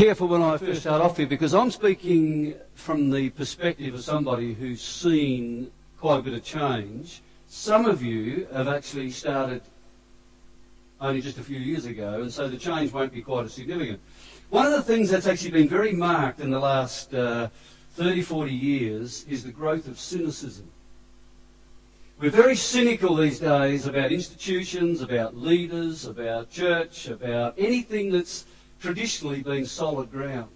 careful when I first start off here, because I'm speaking from the perspective of somebody who's seen quite a bit of change. Some of you have actually started only just a few years ago, and so the change won't be quite as significant. One of the things that's actually been very marked in the last 30, 40 years is the growth of cynicism. We're very cynical these days about institutions, about leaders, about church, about anything that's traditionally been solid ground.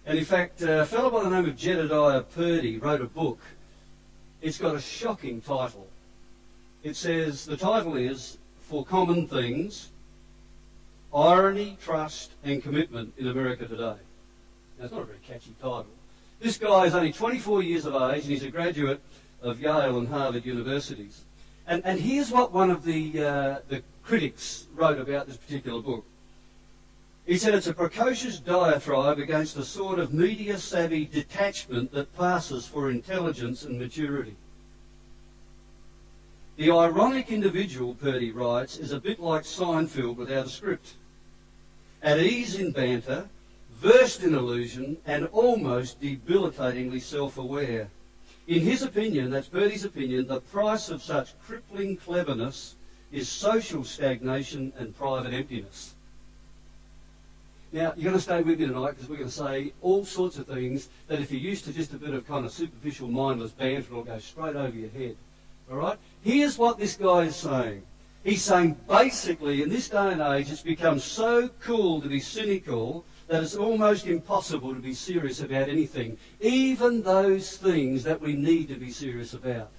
And in fact, a fellow by the name of Jedediah Purdy wrote a book. It's got a shocking title. It says, the title is, For Common Things, Irony, Trust and Commitment in America Today. Now, it's not a very catchy title. This guy is only 24 years of age and he's a graduate of Yale and Harvard universities. And here's what one of the critics wrote about this particular book. He said it's a precocious diatribe against a sort of media-savvy detachment that passes for intelligence and maturity. The ironic individual, Purdy writes, is a bit like Seinfeld without a script. At ease in banter, versed in illusion, and almost debilitatingly self-aware. In his opinion, that's Purdy's opinion, the price of such crippling cleverness is social stagnation and private emptiness. Now, you're going to stay with me tonight because we're going to say all sorts of things that if you're used to just a bit of kind of superficial, mindless banter, it'll go straight over your head. All right? Here's what this guy is saying. He's saying basically in this day and age it's become so cool to be cynical that it's almost impossible to be serious about anything, even those things that we need to be serious about.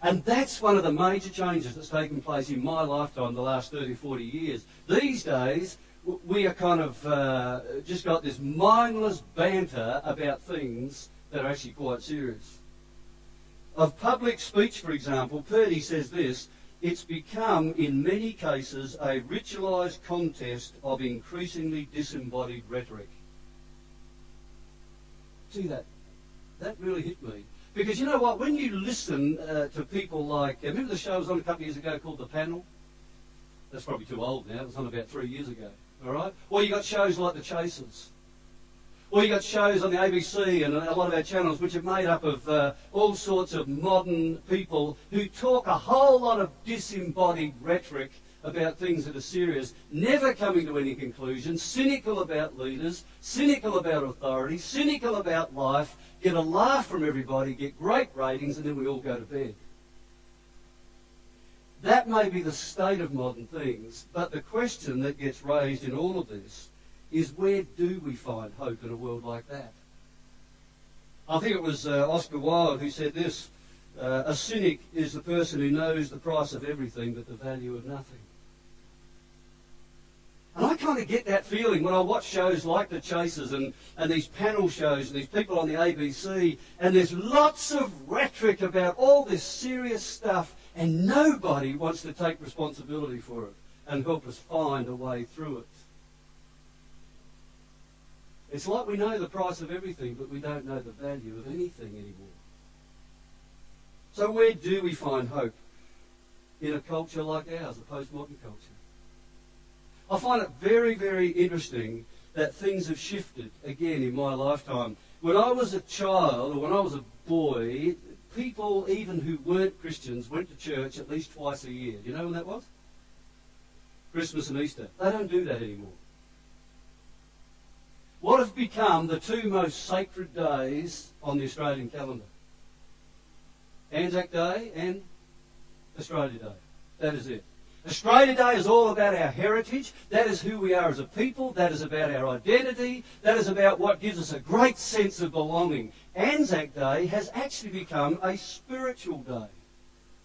And that's one of the major changes that's taken place in my lifetime the last 30, 40 years. These days, we are kind of just got this mindless banter about things that are actually quite serious. Of public speech, for example, Purdy says this, it's become, in many cases, a ritualised contest of increasingly disembodied rhetoric. See that? That really hit me. Because you know what? When you listen to people like... remember the show was on a couple of years ago called The Panel? That's probably too old now. It was on about 3 years ago. All right? Or you got shows like The Chasers. Or you got shows on the ABC and a lot of our channels which are made up of all sorts of modern people who talk a whole lot of disembodied rhetoric about things that are serious, never coming to any conclusion, cynical about leaders, cynical about authority, cynical about life, get a laugh from everybody, get great ratings, and then we all go to bed. That may be the state of modern things, but the question that gets raised in all of this is where do we find hope in a world like that? I think it was Oscar Wilde who said this, a cynic is the person who knows the price of everything but the value of nothing. And I kind of get that feeling when I watch shows like The Chasers and these panel shows and these people on the ABC, and there's lots of rhetoric about all this serious stuff and nobody wants to take responsibility for it and help us find a way through it. It's like we know the price of everything, but we don't know the value of anything anymore. So where do we find hope in a culture like ours, a postmodern culture? I find it very, very interesting that things have shifted again in my lifetime. When I was a child, or when I was a boy, people, even who weren't Christians, went to church at least twice a year. Do you know when that was? Christmas and Easter. They don't do that anymore. What have become the two most sacred days on the Australian calendar? Anzac Day and Australia Day. That is it. Australia Day is all about our heritage. That is who we are as a people. That is about our identity. That is about what gives us a great sense of belonging. Anzac Day has actually become a spiritual day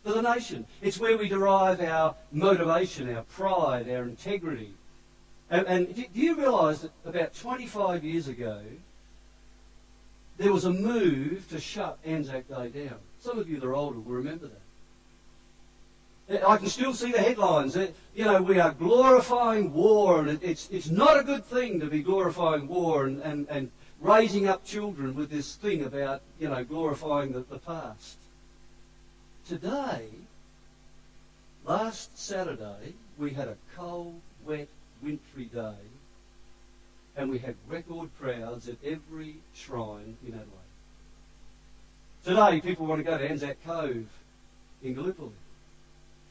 for the nation. It's where we derive our motivation, our pride, our integrity. And do you realise that about 25 years ago, there was a move to shut Anzac Day down? Some of you that are older will remember that. I can still see the headlines. You know, we are glorifying war, and it's not a good thing to be glorifying war and raising up children with this thing about, you know, glorifying the past. Today, last Saturday, we had a cold, wet, wintry day, and we had record crowds at every shrine in Adelaide. Today, people want to go to Anzac Cove in Gallipoli.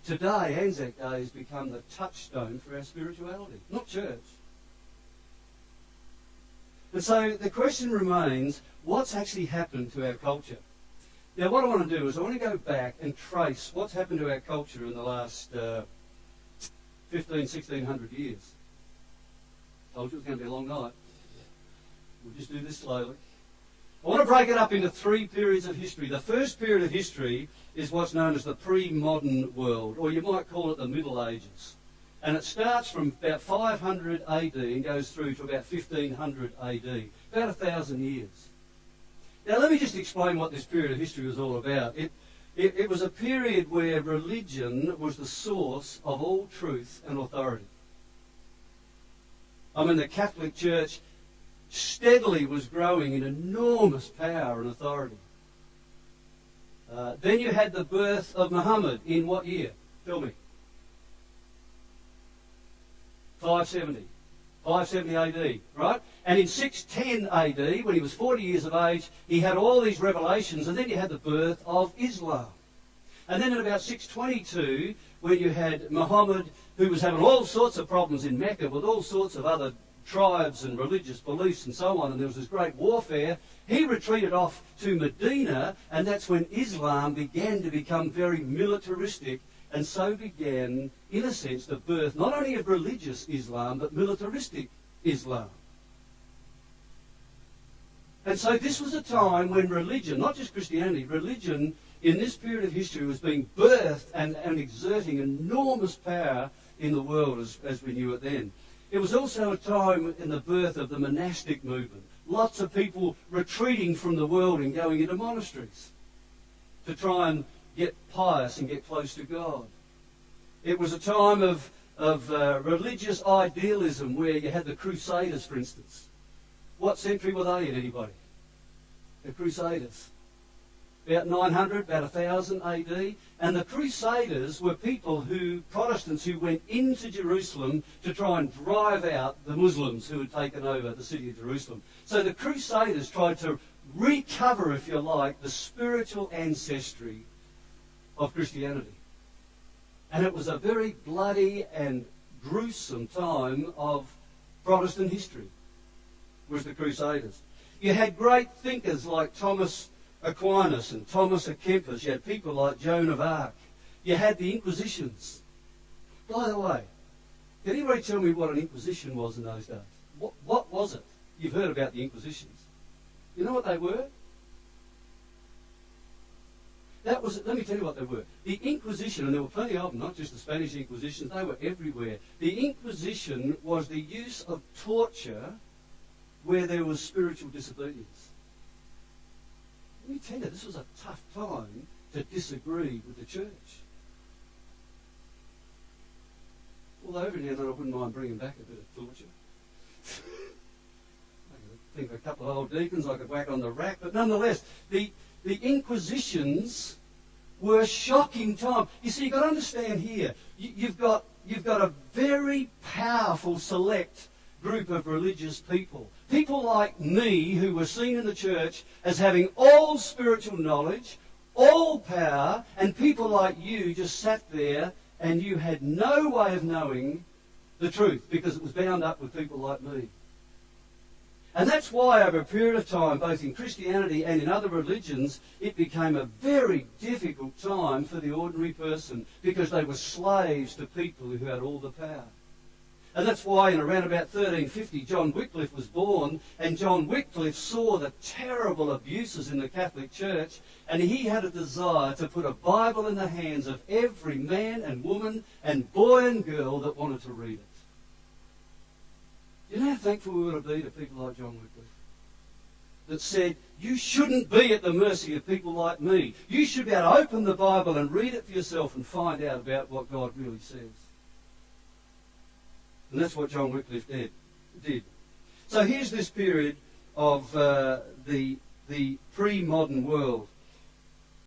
Today, Anzac Day has become the touchstone for our spirituality, not church. And so the question remains, what's actually happened to our culture? Now, what I want to do is I want to go back and trace what's happened to our culture in the last 1600 years. Told you it was going to be a long night. We'll just do this slowly. I want to break it up into three periods of history. The first period of history is what's known as the pre-modern world, or you might call it the Middle Ages. And it starts from about 500 AD and goes through to about 1500 AD, about 1,000 years. Now let me just explain what this period of history was all about. It was a period where religion was the source of all truth and authority. I mean, the Catholic Church steadily was growing in enormous power and authority. Then you had the birth of Muhammad in what year? Tell me. 570 AD, right? And in 610 AD, when he was 40 years of age, he had all these revelations, and then you had the birth of Islam. And then in about 622, when you had Muhammad, who was having all sorts of problems in Mecca with all sorts of other tribes and religious beliefs and so on, and there was this great warfare, he retreated off to Medina, and that's when Islam began to become very militaristic, and so began, in a sense, the birth not only of religious Islam, but militaristic Islam. And so this was a time when religion, not just Christianity, religion in this period of history was being birthed and exerting enormous power in the world as we knew it then. It was also a time in the birth of the monastic movement. Lots of people retreating from the world and going into monasteries to try and get pious and get close to God. It was a time of religious idealism where you had the Crusaders, for instance. What century were they in, anybody? The Crusaders. About 900, about 1000 AD. And the Crusaders were people Protestants who went into Jerusalem to try and drive out the Muslims who had taken over the city of Jerusalem. So the Crusaders tried to recover, if you like, the spiritual ancestry of Christianity. And it was a very bloody and gruesome time of Protestant history, was the Crusaders. You had great thinkers like Thomas Aquinas and Thomas à Kempis. You had people like Joan of Arc. You had the Inquisitions. By the way, can anybody tell me what an Inquisition was in those days? What was it? You've heard about the Inquisitions. You know what they were? Let me tell you what they were. The Inquisition, and there were plenty of them, not just the Spanish Inquisitions, they were everywhere. The Inquisition was the use of torture where there was spiritual disobedience. Let me tell you, this was a tough time to disagree with the church. Although every now and then I wouldn't mind bringing back a bit of torture. I could think of a couple of old deacons I could whack on the rack, but nonetheless, the Inquisitions were a shocking time. You see, you've got to understand here, you've got a very powerful select group of religious people. People like me who were seen in the church as having all spiritual knowledge, all power, and people like you just sat there and you had no way of knowing the truth because it was bound up with people like me. And that's why over a period of time, both in Christianity and in other religions, it became a very difficult time for the ordinary person because they were slaves to people who had all the power. And that's why in around about 1350, John Wycliffe was born, and John Wycliffe saw the terrible abuses in the Catholic Church, and he had a desire to put a Bible in the hands of every man and woman and boy and girl that wanted to read it. You know how thankful we ought to be to people like John Wycliffe? That said, you shouldn't be at the mercy of people like me. You should be able to open the Bible and read it for yourself and find out about what God really says. And that's what John Wycliffe did. So here's this period of the pre-modern world.